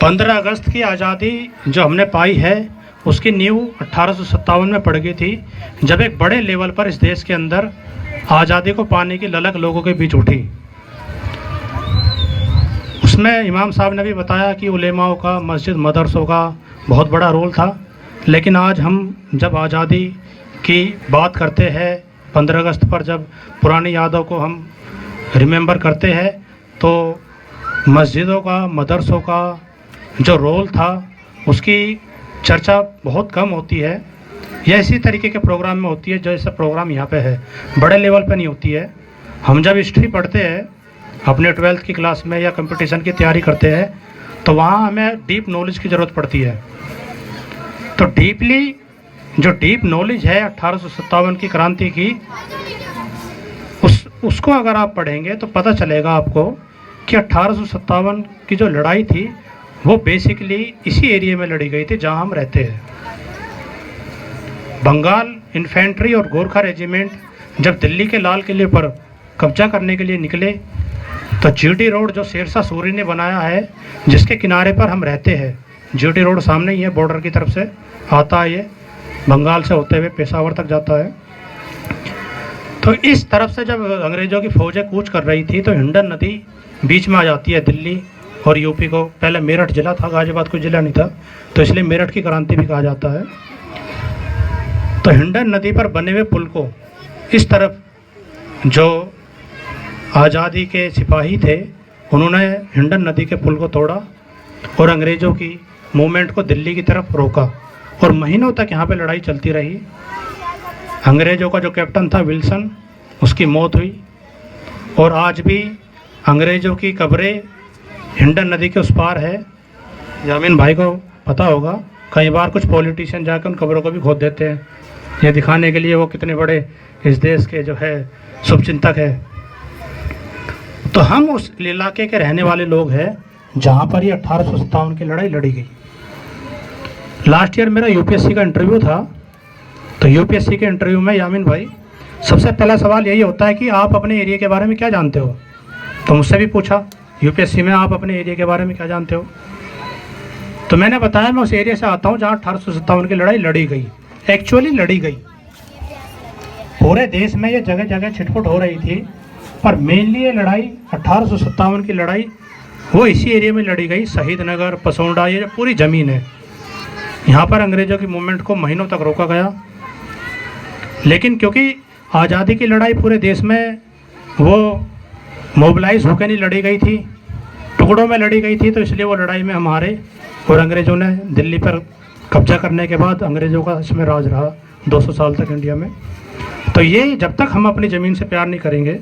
15 अगस्त की आज़ादी जो हमने पाई है उसकी नींव 1857 में पड़ गई थी, जब एक बड़े लेवल पर इस देश के अंदर आज़ादी को पाने की ललक लोगों के बीच उठी। उसमें इमाम साहब ने भी बताया कि उलेमाओं का, मस्जिद मदरसों का बहुत बड़ा रोल था। लेकिन आज हम जब आज़ादी की बात करते हैं, 15 अगस्त पर जब पुरानी यादों को हम रिमेंबर करते हैं, तो मस्जिदों का, मदरसों का जो रोल था उसकी चर्चा बहुत कम होती है। यह इसी तरीके के प्रोग्राम में होती है जैसे प्रोग्राम यहाँ पे है, बड़े लेवल पे नहीं होती है। हम जब हिस्ट्री पढ़ते हैं अपने 12th की क्लास में या कंपटीशन की तैयारी करते हैं, तो वहाँ हमें डीप नॉलेज की ज़रूरत पड़ती है। तो डीप नॉलेज है 1857 की क्रांति की, उसको अगर आप पढ़ेंगे तो पता चलेगा आपको कि 1857 की जो लड़ाई थी वो बेसिकली इसी एरिया में लड़ी गई थी जहां हम रहते हैं। बंगाल इन्फेंट्री और गोरखा रेजिमेंट जब दिल्ली के लाल किले पर कब्जा करने के लिए निकले, तो जीटी रोड जो शेरशाह सूरी ने बनाया है, जिसके किनारे पर हम रहते हैं, जीटी रोड सामने ही है, बॉर्डर की तरफ से आता है, ये बंगाल से होते हुए पेशावर तक जाता है। तो इस तरफ से जब अंग्रेज़ों की फ़ौजें कूच कर रही थी, तो हिंडन नदी बीच में आ जाती है दिल्ली और यूपी को। पहले मेरठ ज़िला था, गाज़ियाबाद कोई ज़िला नहीं था, तो इसलिए मेरठ की क्रांति भी कहा जाता है। तो हिंडन नदी पर बने हुए पुल को इस तरफ जो आज़ादी के सिपाही थे, उन्होंने हिंडन नदी के पुल को तोड़ा और अंग्रेज़ों की मूवमेंट को दिल्ली की तरफ रोका, और महीनों तक यहाँ पे लड़ाई चलती रही। अंग्रेज़ों का जो कैप्टन था विल्सन, उसकी मौत हुई, और आज भी अंग्रेज़ों की कब्रें हिंडन नदी के उस पार है। यामीन भाई को पता होगा, कई बार कुछ पॉलिटिशियन जाकर उन कब्रों को भी खोद देते हैं, ये दिखाने के लिए वो कितने बड़े इस देश के जो है शुभचिंतक है। तो हम उस इलाके के रहने वाले लोग हैं जहाँ पर ये 1857 की लड़ाई लड़ी गई। लास्ट ईयर मेरा यूपीएससी का इंटरव्यू था, तो यूपीएससी के इंटरव्यू में यामीन भाई सबसे पहला सवाल यही होता है कि आप अपने एरिया के बारे में क्या जानते हो। तो मुझसे भी पूछा यूपीएससी में, आप अपने एरिया के बारे में क्या जानते हो। तो मैंने बताया मैं उस एरिया से आता हूँ जहाँ 1857 की लड़ाई लड़ी गई, एक्चुअली लड़ी गई। पूरे देश में ये जगह जगह छिटपुट हो रही थी, पर मेनली ये लड़ाई 1857 की लड़ाई वो इसी एरिया में लड़ी गई। शहीद नगर, पसौंडा, ये पूरी ज़मीन है, यहाँ पर अंग्रेज़ों की मूवमेंट को महीनों तक रोका गया। लेकिन क्योंकि आज़ादी की लड़ाई पूरे देश में वो मोबिलाइज होकर नहीं लड़ी गई थी, टुकड़ों में लड़ी गई थी, तो इसलिए वो लड़ाई में हम हारे, और अंग्रेज़ों ने दिल्ली पर कब्जा करने के बाद अंग्रेज़ों का इसमें राज रहा 200 साल तक इंडिया में। तो ये जब तक हम अपनी ज़मीन से प्यार नहीं करेंगे,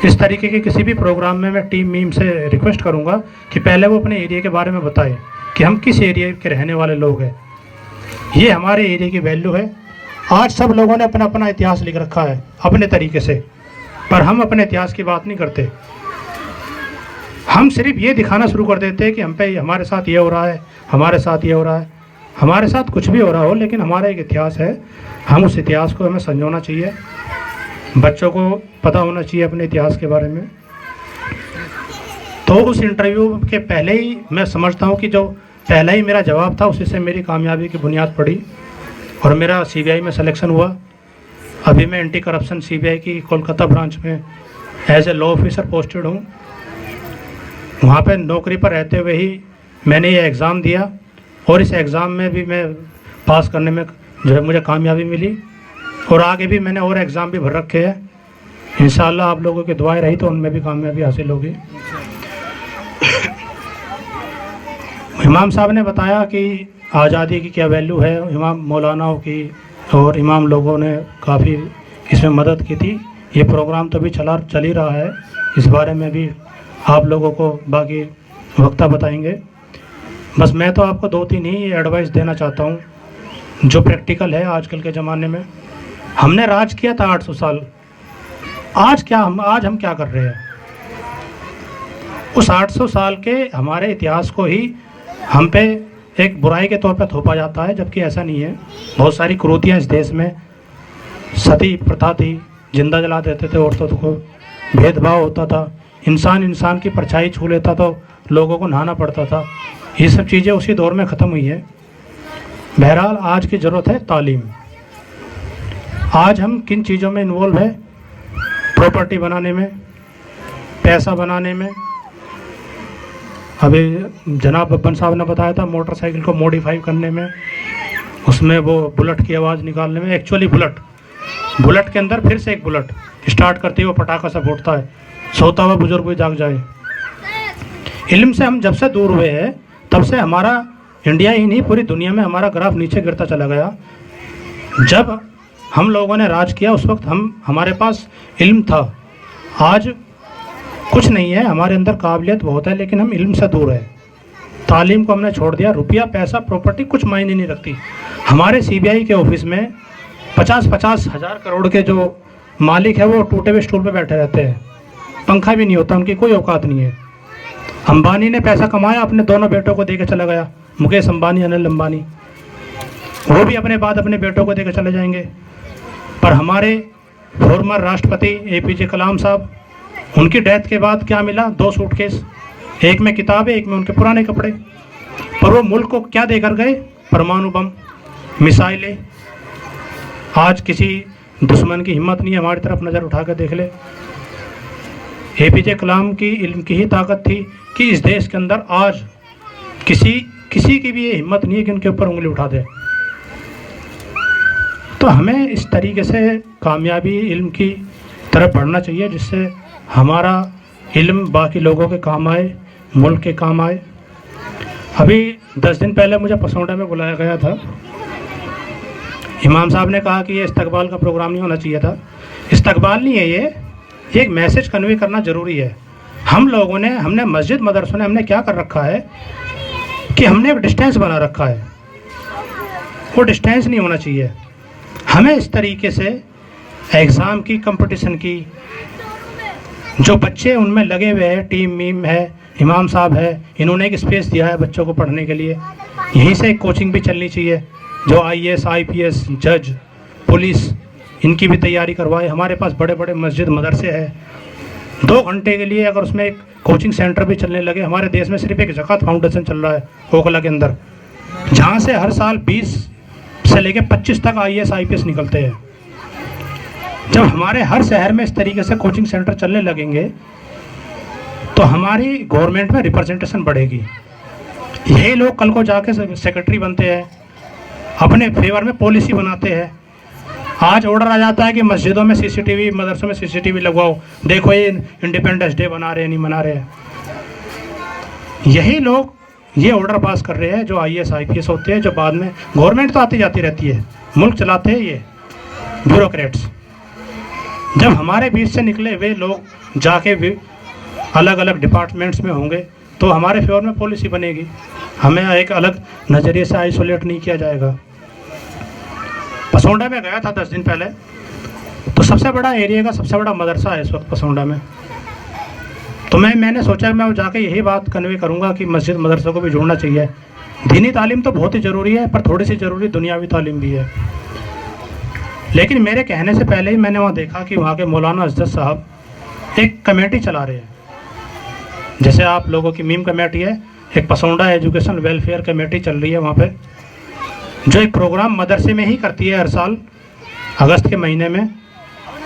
इस तरीके के किसी भी प्रोग्राम में मैं टीम मीम से रिक्वेस्ट करूँगा कि पहले वो अपने एरिया के बारे में बताएं कि हम किस एरिया के रहने वाले लोग हैं, ये हमारे एरिया की वैल्यू है। आज सब लोगों ने अपना अपना इतिहास लिख रखा है अपने तरीके से, पर हम अपने इतिहास की बात नहीं करते। हम सिर्फ ये दिखाना शुरू कर देते हैं कि हम पे हमारे साथ ये हो रहा है, हमारे साथ ये हो रहा है। हमारे साथ कुछ भी हो रहा हो, लेकिन हमारा एक इतिहास है, हम उस इतिहास को हमें संजोना चाहिए। बच्चों को पता होना चाहिए अपने इतिहास के बारे में। तो उस इंटरव्यू के पहले ही मैं समझता हूँ कि जो पहला ही मेरा जवाब था, उसी से मेरी कामयाबी की बुनियाद पड़ी और मेरा सीबीआई में सिलेक्शन हुआ। अभी मैं एंटी करप्शन सीबीआई की कोलकाता ब्रांच में as a law officer posted हूँ। वहाँ पे नौकरी पर रहते हुए ही मैंने ये एग्ज़ाम दिया, और इस एग्ज़ाम में भी मैं पास करने में जो है मुझे कामयाबी मिली, और आगे भी मैंने और एग्ज़ाम भी भर रखे हैं। इंशाअल्लाह आप लोगों की दुआएं रही तो उनमें भी कामयाबी हासिल होगी। इमाम साहब ने बताया कि आज़ादी की क्या वैल्यू है, इमाम मौलानाओं की और इमाम लोगों ने काफ़ी इसमें मदद की थी। ये प्रोग्राम तो भी चल ही रहा है, इस बारे में भी आप लोगों को बाकी वक्ता बताएंगे। बस मैं तो आपको 2-3 ही एडवाइस देना चाहता हूँ जो प्रैक्टिकल है। आजकल के ज़माने में हमने राज किया था 800 साल, आज हम क्या कर रहे हैं। उस 800 साल के हमारे इतिहास को ही हम पे एक बुराई के तौर पर थोपा जाता है, जबकि ऐसा नहीं है। बहुत सारी क्रूतियाँ इस देश में, सती प्रथा थी, जिंदा जला देते थे औरतों को, भेदभाव होता था, इंसान की परछाई छू लेता तो लोगों को नहाना पड़ता था। ये सब चीज़ें उसी दौर में ख़त्म हुई है। बहरहाल आज की ज़रूरत है तालीम। आज हम किन चीज़ों में इन्वॉल्व है? प्रॉपर्टी बनाने में, पैसा बनाने में। अभी जनाब बब्बन साहब ने बताया था मोटरसाइकिल को मॉडिफाई करने में, उसमें वो बुलेट की आवाज़ निकालने में। एक्चुअली बुलेट के अंदर फिर से एक बुलेट स्टार्ट करते ही वो पटाखा सा फूटता है, सोता हुआ बुजुर्ग भी जाग जाए। इल्म से हम जब से दूर हुए हैं तब से हमारा इंडिया ही नहीं पूरी दुनिया में हमारा ग्राफ नीचे गिरता चला गया। जब हम लोगों ने राज किया उस वक्त हमारे पास इल्म था, आज कुछ नहीं है। हमारे अंदर काबिलियत बहुत है लेकिन हम इल्म से दूर है। तालीम को हमने छोड़ दिया। रुपया पैसा प्रॉपर्टी कुछ मायने नहीं रखती। हमारे सीबीआई के ऑफिस में 50-50 हज़ार करोड़ के जो मालिक है वो टूटे हुए स्टूल पे बैठे रहते हैं, पंखा भी नहीं होता, उनकी कोई औकात नहीं है। अंबानी ने पैसा कमाया, अपने दोनों बेटों को देके चला गया, मुकेश अंबानी, अनिल अंबानी। वो भी अपने बाद अपने बेटों को देके चले जाएंगे। पर हमारे फॉर्मर राष्ट्रपति APJ कलाम साहब, उनकी डेथ के बाद क्या मिला? 2 सूटकेस, एक में किताबें, एक में उनके पुराने कपड़े। पर वो मुल्क को क्या देकर गए? परमाणु बम, मिसाइलें। आज किसी दुश्मन की हिम्मत नहीं है हमारी तरफ नज़र उठा कर देख ले। APJ कलाम की इल्म की ही ताकत थी कि इस देश के अंदर आज किसी की भी ये हिम्मत नहीं है कि उनके ऊपर उंगली उठा दे। तो हमें इस तरीके से कामयाबी इल्म की तरफ बढ़ना चाहिए जिससे हमारा इल्म बाकी लोगों के काम आए, मुल्क के काम आए। अभी 10 दिन पहले मुझे पसौंडा में बुलाया गया था। इमाम साहब ने कहा कि ये इस्तकबाल का प्रोग्राम नहीं होना चाहिए था। इस्तकबाल नहीं है, ये एक मैसेज कन्वे करना ज़रूरी है। हमने मस्जिद मदरसों ने हमने क्या कर रखा है कि हमने एक डिस्टेंस बना रखा है। वो डिस्टेंस नहीं होना चाहिए। हमें इस तरीके से एग्ज़ाम की, कंपटीशन की, जो बच्चे उनमें लगे हुए हैं, टीम मीम है, इमाम साहब है, इन्होंने एक स्पेस दिया है बच्चों को पढ़ने के लिए। यहीं से एक कोचिंग भी चलनी चाहिए जो IAS IPS जज पुलिस इनकी भी तैयारी करवाए। हमारे पास बड़े बड़े मस्जिद मदरसे हैं, 2 घंटे के लिए अगर उसमें एक कोचिंग सेंटर भी चलने लगे। हमारे देश में सिर्फ एक ज़कात फाउंडेशन चल रहा है ओखला के अंदर, जहाँ से हर साल 20 से लेकर 25 तक IAS IPS निकलते हैं। जब हमारे हर शहर में इस तरीके से कोचिंग सेंटर चलने लगेंगे तो हमारी गवर्नमेंट में रिप्रेजेंटेशन बढ़ेगी। यही लोग कल को जाके सेक्रेटरी बनते हैं, अपने फेवर में पॉलिसी बनाते हैं। आज ऑर्डर आ जाता है कि मस्जिदों में CCTV, मदरसों में CCTV लगवाओ, देखो ये इंडिपेंडेंस डे बना रहे हैं, नहीं बना रहे हैं। यही लोग ये ऑर्डर पास कर रहे हैं जो IAS IPS होते हैं, जो बाद में गवर्नमेंट तो आती जाती रहती है, मुल्क चलाते हैं ये ब्यूरोक्रेट्स। जब हमारे बीच से निकले वे लोग जाके भी अलग अलग डिपार्टमेंट्स में होंगे तो हमारे फेवर में पॉलिसी बनेगी। हमें एक अलग नज़रिए से आइसोलेट नहीं किया जाएगा। पसौंडा में गया था 10 दिन पहले, तो सबसे बड़ा एरिया का सबसे बड़ा मदरसा है इस वक्त पसौंडा में। तो मैंने सोचा मैं जाके यही बात कन्वे करूँगा कि मस्जिद मदरसों को भी जोड़ना चाहिए। दीनी तालीम तो बहुत ही ज़रूरी है, पर थोड़ी सी ज़रूरी दुनियावी तालीम भी है। लेकिन मेरे कहने से पहले ही मैंने वहाँ देखा कि वहाँ के मौलाना अजद साहब एक कमेटी चला रहे हैं। जैसे आप लोगों की मीम कमेटी है, एक पसौंडा एजुकेशन वेलफेयर कमेटी चल रही है वहाँ पे, जो एक प्रोग्राम मदरसे में ही करती है हर साल अगस्त के महीने में।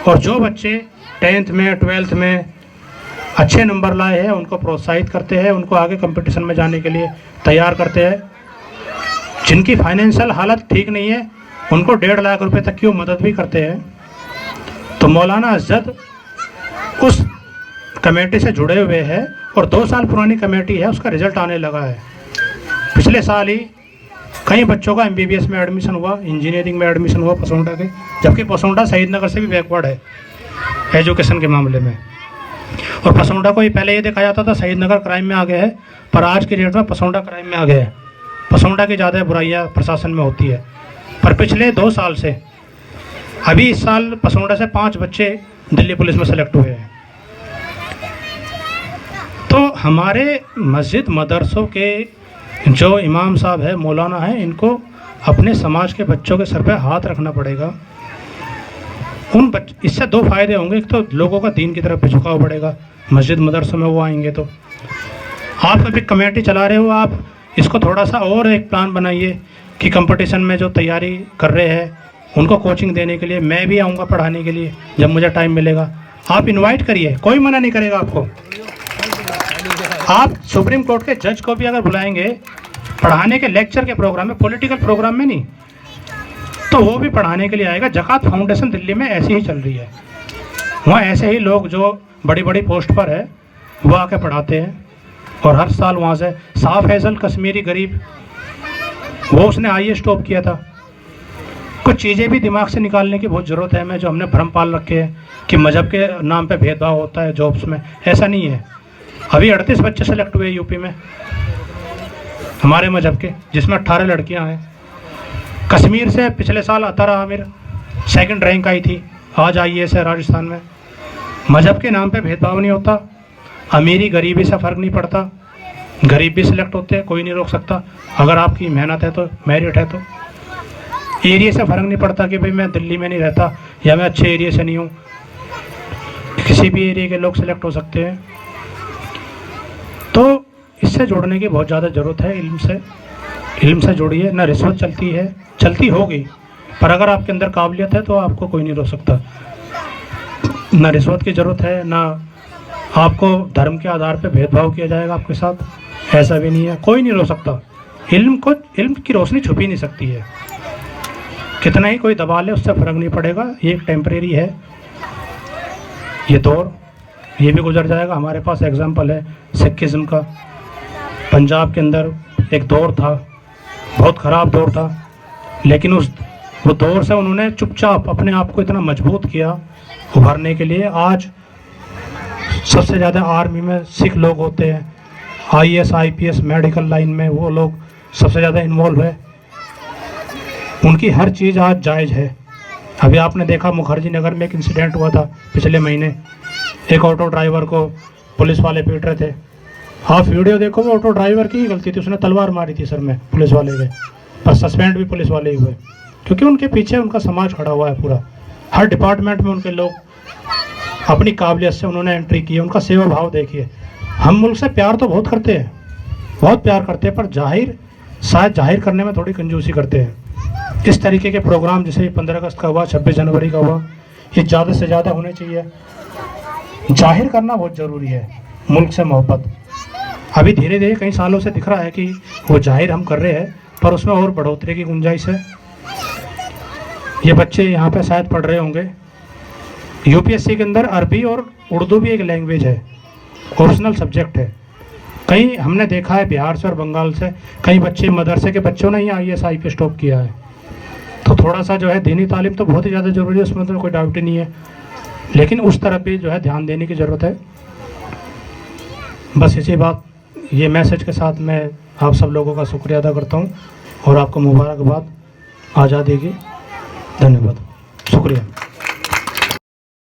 और जो बच्चे 10th में 12th में अच्छे नंबर लाए हैं उनको प्रोत्साहित करते हैं, उनको आगे कंपटीशन में जाने के लिए तैयार करते हैं। जिनकी फाइनेंशियल हालत ठीक नहीं है उनको 1.5 लाख रुपए तक की वो मदद भी करते हैं। तो मौलाना अजद उस कमेटी से जुड़े हुए हैं और 2 साल पुरानी कमेटी है, उसका रिजल्ट आने लगा है। पिछले साल ही कई बच्चों का MBBS में एडमिशन हुआ, इंजीनियरिंग में एडमिशन हुआ पसौंडा के, जबकि पसौंडा शहीद नगर से भी बैकवर्ड है एजुकेशन के मामले में। और पसौंडा को पहले ये देखा जाता था शहीद नगर क्राइम में आ गया है, पर आज की डेट में पसौंडा क्राइम में आ गया है। पसौंडा की ज़्यादा बुराइयाँ प्रशासन में होती है। पर पिछले 2 साल से अभी इस साल पसौंडा से 5 बच्चे दिल्ली पुलिस में सेलेक्ट हुए हैं। तो हमारे मस्जिद मदरसों के जो इमाम साहब है, मौलाना है, इनको अपने समाज के बच्चों के सर पे हाथ रखना पड़ेगा। इससे 2 फायदे होंगे। एक तो लोगों का दीन की तरफ भी झुकाव बढ़ेगा, मस्जिद मदरसों में वो आएंगे। तो आप कभी कमेटी चला रहे हो, आप इसको थोड़ा सा और एक प्लान बनाइए कि कंपटीशन में जो तैयारी कर रहे हैं उनको कोचिंग देने के लिए मैं भी आऊँगा पढ़ाने के लिए जब मुझे टाइम मिलेगा। आप इनवाइट करिए, कोई मना नहीं करेगा आपको। आप सुप्रीम कोर्ट के जज को भी अगर बुलाएंगे पढ़ाने के लेक्चर के प्रोग्राम में, पॉलिटिकल प्रोग्राम में नहीं, तो वो भी पढ़ाने के लिए आएगा। ज़कात फाउंडेशन दिल्ली में ऐसी ही चल रही है, वहाँ ऐसे ही लोग जो बड़ी बड़ी पोस्ट पर है वो आके पढ़ाते हैं। और हर साल वहाँ से साफ फैसल कश्मीरी गरीब, वो उसने IAS टॉप किया था। कुछ चीज़ें भी दिमाग से निकालने की बहुत ज़रूरत है हमें, जो हमने भ्रम पाल रखे हैं कि मज़हब के नाम पे भेदभाव होता है जॉब्स में। ऐसा नहीं है। अभी 38 बच्चे सेलेक्ट हुए यूपी में हमारे मज़हब के, जिसमें 18 लड़कियां हैं। कश्मीर से पिछले साल अतारा आमिर 2nd रैंक आई थी, आज IAS है राजस्थान में। मज़हब के नाम पे भेदभाव नहीं होता, अमीरी गरीबी से फ़र्क नहीं पड़ता, गरीब भी सिलेक्ट होते हैं, कोई नहीं रोक सकता। अगर आपकी मेहनत है तो, मेरिट है तो। एरिया से फ़र्क नहीं पड़ता कि भाई मैं दिल्ली में नहीं रहता या मैं अच्छे एरिया से नहीं हूँ, किसी भी एरिया के लोग सिलेक्ट हो सकते हैं। तो इससे जोड़ने की बहुत ज़्यादा ज़रूरत है। इल्म से जोड़िए। ना रिश्वत चलती है, चलती होगी, पर अगर आपके अंदर काबिलियत है तो आपको कोई नहीं रोक सकता। ना रिश्वत की ज़रूरत है, ना आपको धर्म के आधार पर भेदभाव किया जाएगा आपके साथ, ऐसा भी नहीं है। कोई नहीं रोक सकता। इल्म की रोशनी छुपी नहीं सकती है, कितना ही कोई दबा ले उससे फ़र्क नहीं पड़ेगा। ये एक टेम्परेरी है, ये दौर ये भी गुजर जाएगा। हमारे पास एग्जाम्पल है सिखिज़्म का। पंजाब के अंदर एक दौर था, बहुत ख़राब दौर था, लेकिन वो दौर से उन्होंने चुपचाप अपने आप को इतना मजबूत किया उभरने के लिए। आज सबसे ज़्यादा आर्मी में सिख लोग होते हैं, IAS IPS मेडिकल लाइन में वो लोग सबसे ज़्यादा इन्वॉल्व है। उनकी हर चीज़ आज जायज़ है। अभी आपने देखा मुखर्जी नगर में एक इंसिडेंट हुआ था पिछले महीने, एक ऑटो ड्राइवर को पुलिस वाले पीट रहे थे। आप वीडियो देखो, वो ऑटो ड्राइवर की ही गलती थी, उसने तलवार मारी थी सर में पुलिस वाले के, पर सस्पेंड भी पुलिस वाले ही हुए, क्योंकि उनके पीछे उनका समाज खड़ा हुआ है पूरा। हर डिपार्टमेंट में उनके लोग अपनी काबिलियत से उन्होंने एंट्री की है। उनका सेवा भाव देखिए। हम मुल्क से प्यार तो बहुत करते हैं, बहुत प्यार करते हैं, पर शायद जाहिर करने में थोड़ी कंजूसी करते हैं। इस तरीके के प्रोग्राम जैसे 15 अगस्त का हुआ, 26 जनवरी का हुआ, ये ज़्यादा से ज़्यादा होने चाहिए। जाहिर करना बहुत ज़रूरी है मुल्क से मोहब्बत। अभी धीरे धीरे कई सालों से दिख रहा है कि वो जाहिर हम कर रहे हैं, पर उसमें और बढ़ोतरी की गुंजाइश है। ये बच्चे यहाँ पे शायद पढ़ रहे होंगे, UPSC के अंदर अरबी और उर्दू भी एक लैंग्वेज है, ऑप्शनल सब्जेक्ट है। कई हमने देखा है बिहार से और बंगाल से कई बच्चे, मदरसे के बच्चों ने ही IAS IPS टॉप किया है। तो थोड़ा सा जो है दीनी तालीम तो बहुत ही ज़्यादा ज़रूरी है, उसमें तो कोई डाउट ही नहीं है, लेकिन उस तरफ भी जो है ध्यान देने की ज़रूरत है। बस इसी बात, ये मैसेज के साथ मैं आप सब लोगों का शुक्रिया अदा करता हूँ और आपको मुबारकबाद आज़ादी की। धन्यवाद, शुक्रिया।